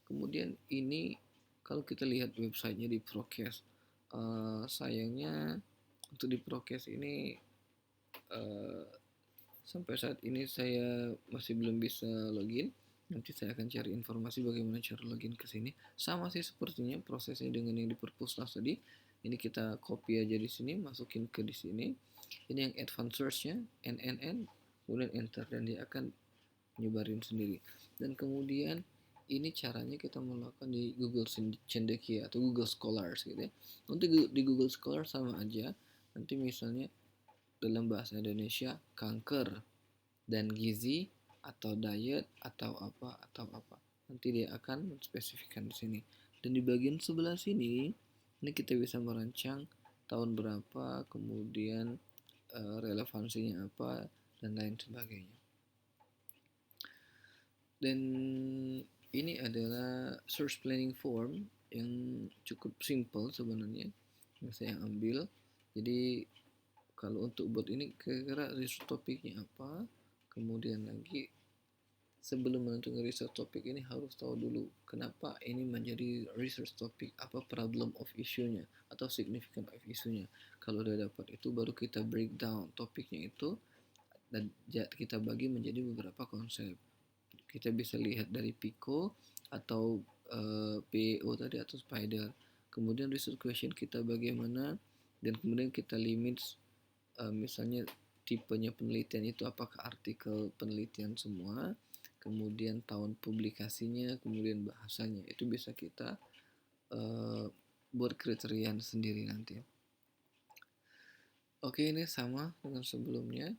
Kemudian ini kalau kita lihat websitenya di Prokes, sayangnya untuk di Prokes ini uh, sampai saat ini saya masih belum bisa login. Nanti saya akan cari informasi bagaimana cara login ke sini. Sama sih sepertinya prosesnya dengan yang di Perpusnas tadi. Ini kita copy aja di sini, masukin ke di sini. Ini yang advanced search-nya, NNN, kemudian enter dan dia akan nyebarin sendiri. Dan kemudian ini caranya kita melakukan di Google Cendekia atau Google Scholars gitu ya. Untuk di Google Scholar sama aja. Nanti misalnya dalam bahasa Indonesia kanker dan gizi atau diet atau apa. Nanti dia akan menspesifikkan di sini. Dan di bagian sebelah sini ini kita bisa merancang tahun berapa, kemudian relevansinya apa dan lain sebagainya. Dan ini adalah search planning form yang cukup simple sebenarnya yang saya ambil. Jadi kalau untuk buat ini kira-kira research topiknya apa, kemudian lagi sebelum menentukan research topik ini harus tahu dulu kenapa ini menjadi research topik, apa problem of issue-nya atau significant of issue-nya. Kalau udah dapat itu baru kita breakdown topiknya itu dan kita bagi menjadi beberapa konsep. Kita bisa lihat dari Pico atau PEO tadi atau Spider. Kemudian research question kita bagaimana dan kemudian kita limit misalnya tipenya penelitian itu apakah artikel penelitian semua, kemudian tahun publikasinya, kemudian bahasanya. Itu bisa kita buat kriteria sendiri nanti. Oke, ini sama dengan sebelumnya.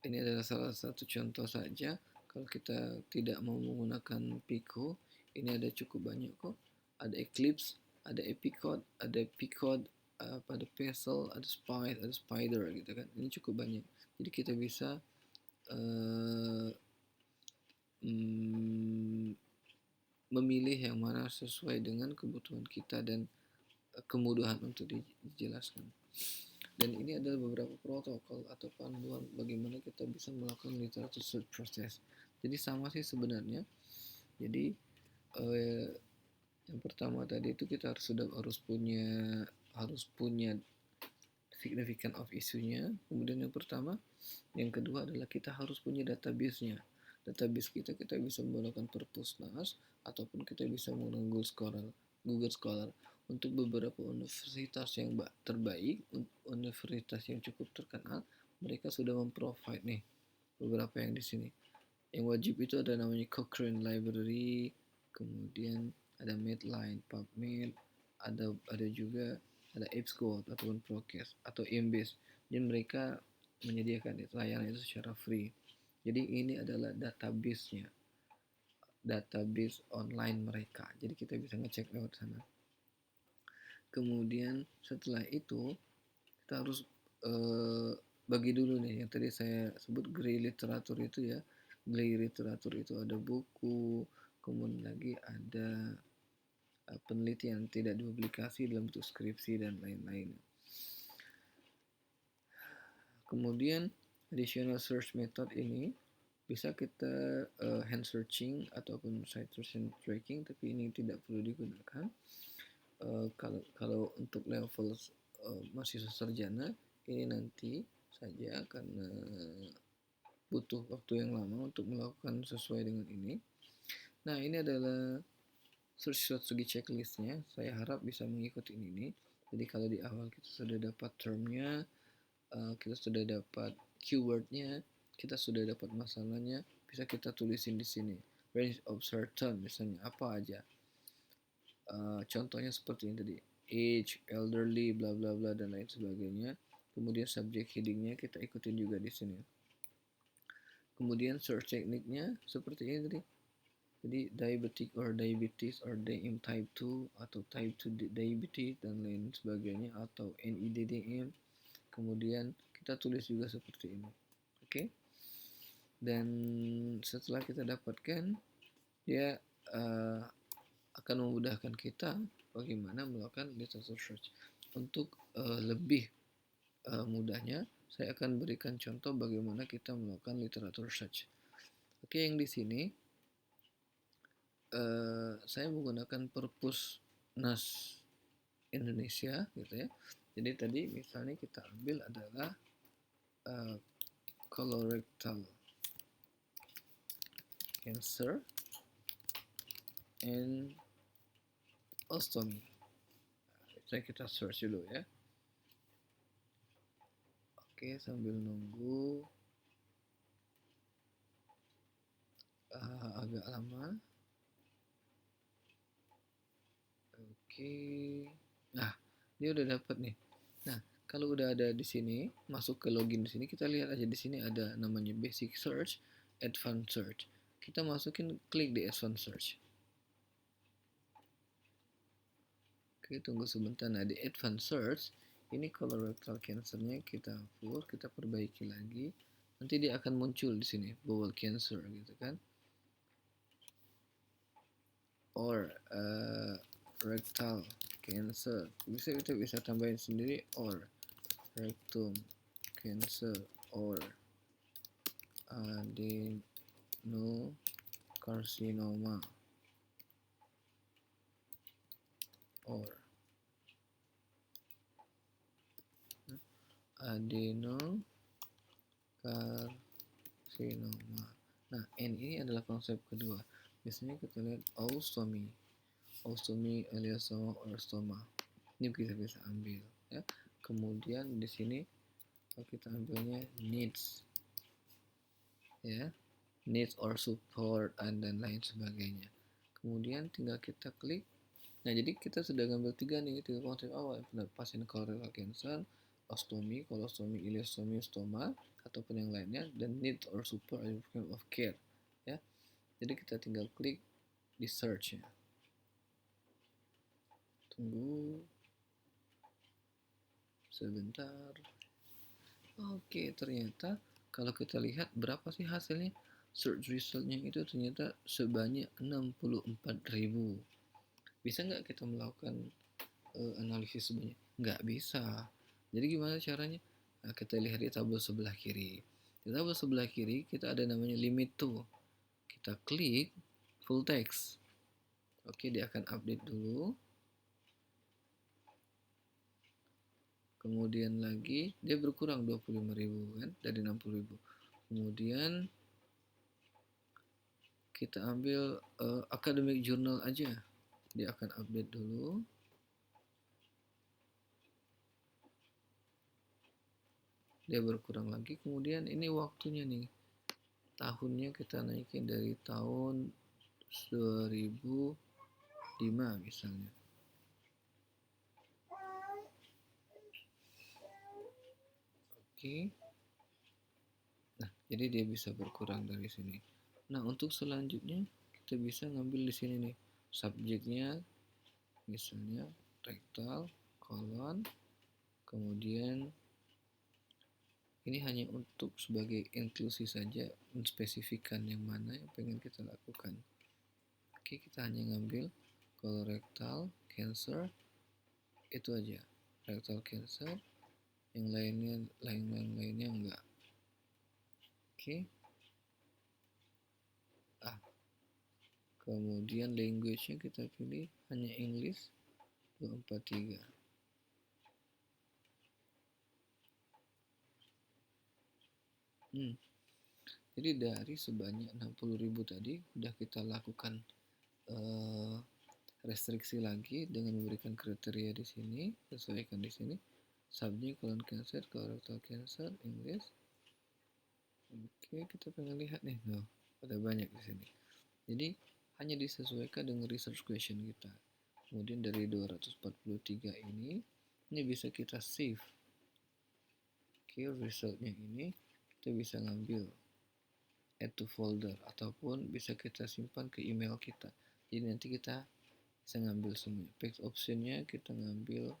Ini adalah salah satu contoh saja. Kalau kita tidak mau menggunakan Pico, ini ada cukup banyak kok. Ada Eclipse, ada Epicode, ada Picode, ada Pestle, ada Spide, ada Spider gitu kan. Ini cukup banyak. Jadi kita bisa uh, memilih yang mana sesuai dengan kebutuhan kita dan kemudahan untuk dijelaskan. Dan ini adalah beberapa protokol atau panduan bagaimana kita bisa melakukan literatur search process. Jadi sama sih sebenarnya. Jadi yang pertama tadi itu kita harus punya significant of isunya. Kemudian yang pertama, yang kedua adalah kita harus punya database-nya. Database kita bisa menggunakan Perpusnas ataupun kita bisa menggunakan Google Scholar. Untuk beberapa universitas yang terbaik, universitas yang cukup terkenal, mereka sudah memprovide nih beberapa yang di sini. Yang wajib itu ada namanya Cochrane Library, kemudian ada Medline, PubMed, ada juga ada EBSCO ataupun Prokes atau Embase. Dan mereka menyediakan layanan itu secara free. Jadi ini adalah database-nya, database online mereka. Jadi kita bisa ngecek lewat sana. Kemudian setelah itu kita harus bagi dulu nih yang tadi saya sebut grey literatur itu ya. Grey literatur itu ada buku, kemudian lagi ada penelitian tidak dipublikasi dalam bentuk skripsi dan lain-lain. Kemudian additional search method ini bisa kita hand searching ataupun citation tracking, tapi ini tidak perlu digunakan. Kalau untuk level mahasiswa sarjana ini nanti saja karena butuh waktu yang lama untuk melakukan sesuai dengan ini. Nah, ini adalah search strategi checklistnya. Saya harap bisa mengikuti ini. Jadi kalau di awal kita sudah dapat termnya, kita sudah dapat keywordnya, kita sudah dapat masalahnya, bisa kita tulisin di sini. Range of certain misalnya apa aja. Contohnya seperti ini tadi, age, elderly, bla bla bla dan lain sebagainya. Kemudian subject headingnya kita ikutin juga di sini. Kemudian search tekniknya seperti ini tadi. Jadi diabetic or diabetes or DM type 2 atau type 2 diabetes dan lain sebagainya atau NIDDM. Kemudian kita tulis juga seperti ini. Oke. Dan setelah kita dapatkan dia akan memudahkan kita bagaimana melakukan literature search. Untuk lebih mudahnya saya akan berikan contoh bagaimana kita melakukan literatur search. Oke, yang di sini saya menggunakan perpus NAS Indonesia gitu ya. Jadi tadi misalnya kita ambil adalah colorectal cancer and ostomy. Saya kita search dulu ya. Oke, sambil nunggu agak lama. Oke. Nah, dia udah dapat nih. Nah, kalau udah ada di sini, masuk ke login di sini, kita lihat aja di sini ada namanya basic search, advanced search. Kita masukin, klik di advanced search. Oke, tunggu sebentar. Nah, di advanced search, ini colorectal cancer-nya kita hapus, kita perbaiki lagi. Nanti dia akan muncul di sini, bowel cancer gitu kan. Or rectal cancer. Kita bisa tambahin sendiri, or rectum cancer, or adenocarcinoma, or adenocarcinoma. Nah, ini adalah konsep kedua. Biasanya kita lihat ostomy alias stoma. Ini kita bisa ambil ya. Kemudian di sini kita ambilnya needs ya, needs or support dan lain sebagainya. Kemudian tinggal kita klik. Nah, jadi kita sudah ngambil tiga konsep awal, pasien colorectal cancer, ostomy, kolostomi, ileostomi, stoma, ataupun yang lainnya, dan need or support of care ya. Jadi kita tinggal klik di search ya. Tunggu sebentar. Oke, ternyata kalau kita lihat berapa sih hasilnya, search resultnya itu ternyata sebanyak 64.000. Bisa nggak kita melakukan analisis sebanyak? Nggak bisa. Jadi gimana caranya? Nah, kita lihat di tabel sebelah kiri. Di tabel sebelah kiri kita ada namanya limit to. Kita klik full text. Oke, dia akan update dulu. Kemudian lagi dia berkurang 25.000 kan dari 60.000. Kemudian kita ambil academic journal aja. Dia akan update dulu. Dia berkurang lagi. Kemudian ini waktunya nih. Tahunnya kita naikin dari tahun 2005 misalnya. Oke. Nah, jadi dia bisa berkurang dari sini. Nah, untuk selanjutnya kita bisa ngambil di sini nih. Subjeknya misalnya rektal, kolon, kemudian ini hanya untuk sebagai inklusi saja, menspesifikkan yang mana yang pengen kita lakukan. Oke, kita hanya ngambil colorectal cancer, itu aja, rectal cancer, yang lainnya enggak. Oke. Kemudian language-nya kita pilih hanya English 243. Jadi dari sebanyak 60.000 tadi udah kita lakukan restriksi lagi dengan memberikan kriteria di sini, sesuaikan di sini. Subjek colon cancer, colorectal cancer, English. Oke, kita pengen lihat nih, ada banyak di sini. Jadi hanya disesuaikan dengan research question kita. Kemudian dari 243 ini bisa kita save. Oke, resultnya ini kita bisa ngambil add to folder ataupun bisa kita simpan ke email kita. Jadi nanti kita bisa ngambil semuanya. Paste optionnya kita ngambil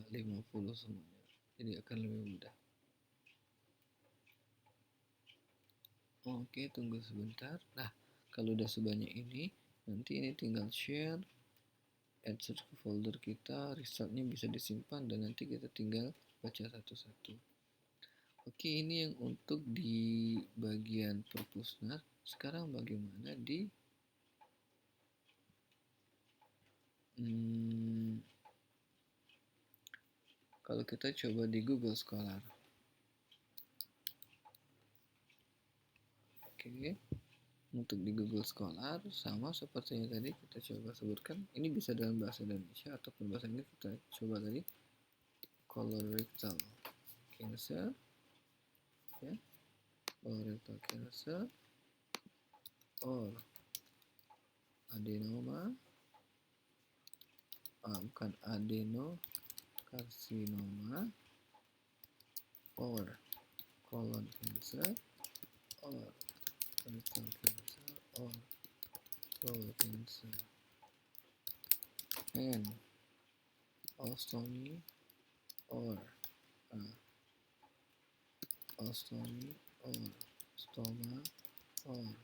50 semuanya. Jadi akan lebih mudah. Oke, tunggu sebentar. Nah, kalau udah sebanyak ini, nanti ini tinggal share, add search ke folder kita, resultnya bisa disimpan dan nanti kita tinggal baca satu-satu. Oke, ini yang untuk di bagian perpusnas. Sekarang bagaimana di kalau kita coba di Google Scholar. Oke, untuk di Google Scholar sama seperti yang tadi kita coba sebutkan. Ini bisa dalam bahasa Indonesia ataupun bahasa Inggris. Kita coba tadi colorectal cancer, ya, colorectal cancer or adenoma, bukan adenocarcinoma or colon cancer or rectal cancer or bowel cancer and ostomy or stoma or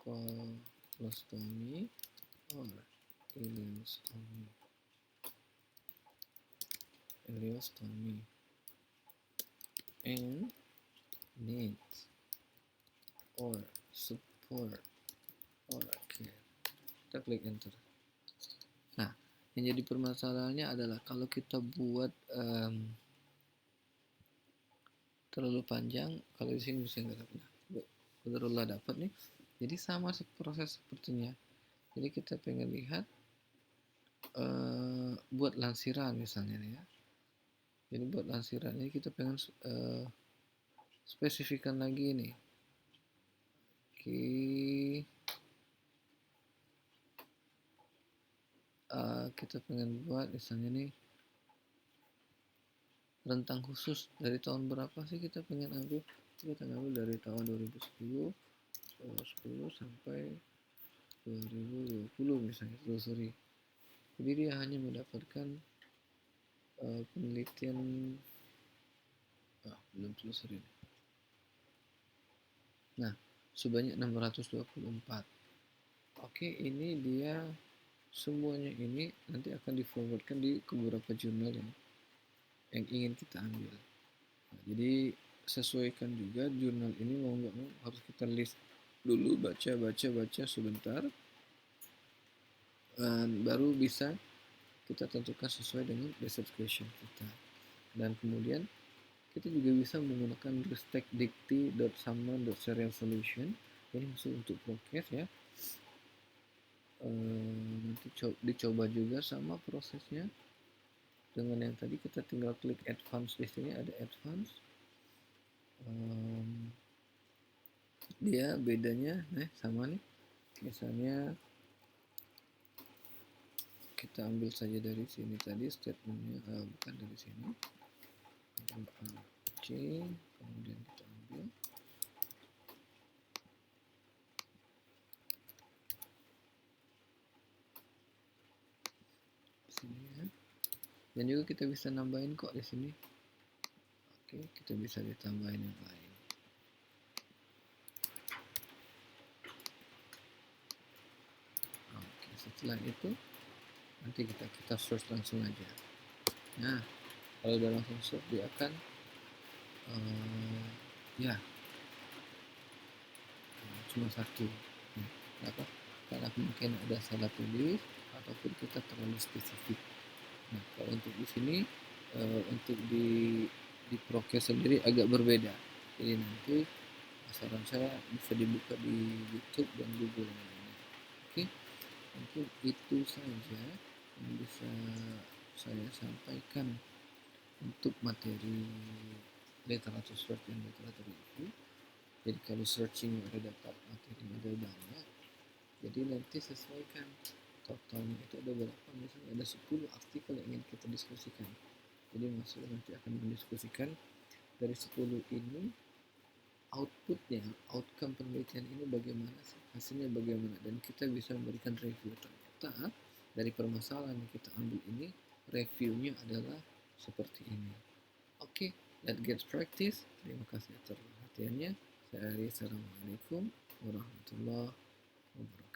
colostomy or ileostomy and needs or support or care. Kita klik enter. Nah, yang jadi permasalahannya adalah kalau kita buat terlalu panjang, kalau di sini bisa nggak dapat. Terlalu dapat nih. Jadi sama proses sepertinya. Jadi kita pengen lihat buat lansiran misalnya nih ya. Jadi buat lansiran ini kita pengen spesifikkan lagi nih. Oke. Kita pengen buat misalnya nih rentang khusus dari tahun berapa sih kita pengen ambil. Kita ambil dari tahun 2010 sampai 2020 misalnya, telusuri. Jadi dia hanya mendapatkan penelitian belum telusuri. Nah, sebanyak 624. Oke, ini dia semuanya ini nanti akan di forwardkan di beberapa jurnal yang ingin kita ambil. Nah, jadi sesuaikan juga jurnal ini mau nggak mau harus kita list dulu, baca sebentar, baru bisa kita tentukan sesuai dengan research question kita. Dan kemudian kita juga bisa menggunakan ristek-dikti.summon.serial solution. Ini khusus untuk prokes ya. Nanti dicoba juga sama prosesnya dengan yang tadi. Kita tinggal klik advance. Di sini ada advance. Dia bedanya sama nih, misalnya kita ambil saja dari sini tadi statementnya, bukan dari sini, C, kemudian kita ambil sini ya, dan juga kita bisa nambahin kok di sini. Oke, kita bisa ditambahin yang lain. Oke, setelah itu nanti kita search langsung aja. Nah, kalau udah langsung search dia akan cuma satu. Kenapa? Karena mungkin ada salah tulis ataupun kita terlalu spesifik. Nah, kalau untuk di sini untuk di prokes sendiri agak berbeda. Jadi nanti saran saya bisa dibuka di YouTube dan Google. Oke, mungkin itu saja yang bisa saya sampaikan untuk materi literatur search dan literatur review. Jadi kalau searching ada dapat materi ada banyak, jadi nanti sesuaikan totalnya itu ada berapa. Misalnya ada 10 artikel yang ingin kita diskusikan, jadi mahasiswa nanti akan mendiskusikan dari 10 ini outputnya, outcome penelitian ini bagaimana sih, hasilnya bagaimana, dan kita bisa memberikan review. Ternyata dari permasalahan yang kita ambil ini reviewnya adalah seperti ini. Oke, let's get practice. Terima kasih atas perhatiannya. Saya Ari, assalamualaikum warahmatullahi wabarakatuh.